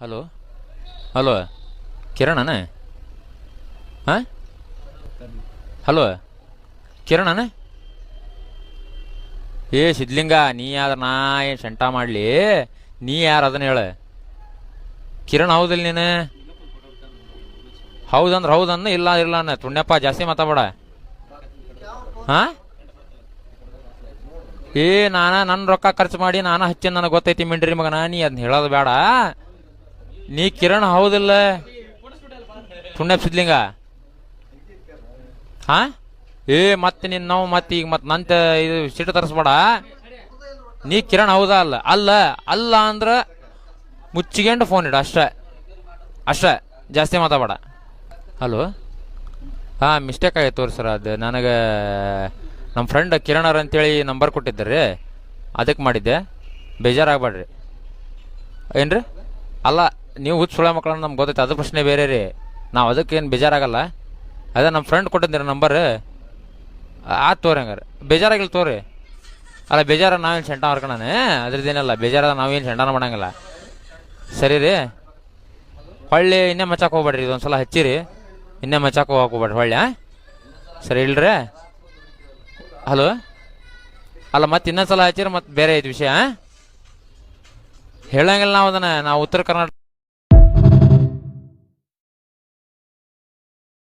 hello hello ಕಿರಣನ ಹಾಂ hello ಕಿರಣನ ಏ ಸಿದ್ಲಿಂಗ ನೀ ಯಾವ್ದು ನಾ ಏನು ಶಂಟ ಮಾಡಲಿ ನೀ ಯಾರು ಅದನ್ನ ಹೇಳ ಕಿರಣ್ ಹೌದಿಲ್ಲ ನೀನು ಹೌದಂದ್ರೆ ಹೌದನ್ನ ಇಲ್ಲ ಇಲ್ಲ ಅನ್ನ ತುಣ್ಯಪ್ಪ ಜಾಸ್ತಿ ಮಾತಾಡ ಹಾಂ ಏ ನನ್ನ ರೊಕ್ಕ ಖರ್ಚು ಮಾಡಿ ನಾನು ಹಚ್ಚಿ ನನಗೆ ಗೊತ್ತೈತಿ ಮಿಂಡ್ರಿ ಮಗನ ನೀ ಅದನ್ನ ಹೇಳೋದು ಬೇಡ ನೀ ಕಿರಣ್ ಹೌದಿಲ್ಲ ತುಣ್ಯಪ್ಪ ಸಿದ್ಲಿಂಗ ಹಾಂ ಏ ಮತ್ತೆ ನಿನ್ನ ನಾವು ಮತ್ತೆ ಈಗ ಮತ್ತೆ ನಂತ ಇದು ಸಿಟ್ಟು ತರಿಸ್ಬೇಡ ನೀ ಕಿರಣ್ ಹೌದಾ ಅಲ್ಲ ಅಲ್ಲ ಅಲ್ಲ ಅಂದ್ರೆ ಮುಚ್ಚಿಗೆಂಡು ಫೋನ್ ಇಡು ಅಷ್ಟೇ ಅಷ್ಟೇ ಜಾಸ್ತಿ ಮಾತಾಡ ಹಲೋ ಹಾಂ ಮಿಸ್ಟೇಕ್ ಆಗೈತೆ ತೋರಿ ಸರ್ ಅದು ನನಗೆ ನಮ್ಮ ಫ್ರೆಂಡ್ ಕಿರಣರ್ ಅಂತೇಳಿ ನಂಬರ್ ಕೊಟ್ಟಿದ್ದೆ ಅದಕ್ಕೆ ಮಾಡಿದ್ದೆ ಬೇಜಾರಾಗಬೇಡ್ರಿ ಏನ್ರಿ ಅಲ್ಲ ನೀವು ಹುಚ್ಚು ಸುಳ್ಳ ಮಕ್ಕಳನ್ನ ನಮ್ಗೆ ಗೊತ್ತೈತೆ ಅದು ಪ್ರಶ್ನೆ ಬೇರೆ ರೀ ನಾವು ಅದಕ್ಕೇನು ಬೇಜಾರಾಗಲ್ಲ ಅದೇ ನಮ್ಮ ಫ್ರೆಂಡ್ ಕೊಟ್ಟಿದ್ದೀರಿ ನಂಬರ್ ಆಯ್ತು ತೋರಿ ಹಂಗಾರೆ ಬೇಜಾರಾಗಿಲ್ಲ ತೋರಿ ಅಲ್ಲ ಬೇಜಾರ ನಾವೇನು ಸೆಂಟ ಮಾಡ್ಕೊಳನೆ ಅದ್ರದ್ದೇನಲ್ಲ ಬೇಜಾರದ ನಾವೇನು ಸೆಂಟನ ಮಾಡಂಗಿಲ್ಲ ಸರಿ ರೀ ಹೊಳ್ಳಿ ಇನ್ನೇ ಮಚ್ಚಾಕ್ ಹೋಗ್ಬೇಡ್ರಿ ಇದೊಂದು ಸಲ ಹಚ್ಚಿರಿ ಇನ್ನೇ ಮಚ್ಚಾಕ್ ಹೋಗ್ಬೇಡ್ರಿ ಹೊಳ್ಳಿ ಸರಿ ಇಲ್ರಿ ಹಲೋ ಅಲ್ಲ ಮತ್ತೆ ಇನ್ನೊಂದು ಸಲ ಹಚ್ಚಿರಿ ಮತ್ತೆ ಬೇರೆ ಐತೆ ವಿಷಯ ಹೇಳಂಗಿಲ್ಲ ನಾವು ಅದನ್ನು ನಾವು ಉತ್ತರ ಕರ್ನಾಟಕ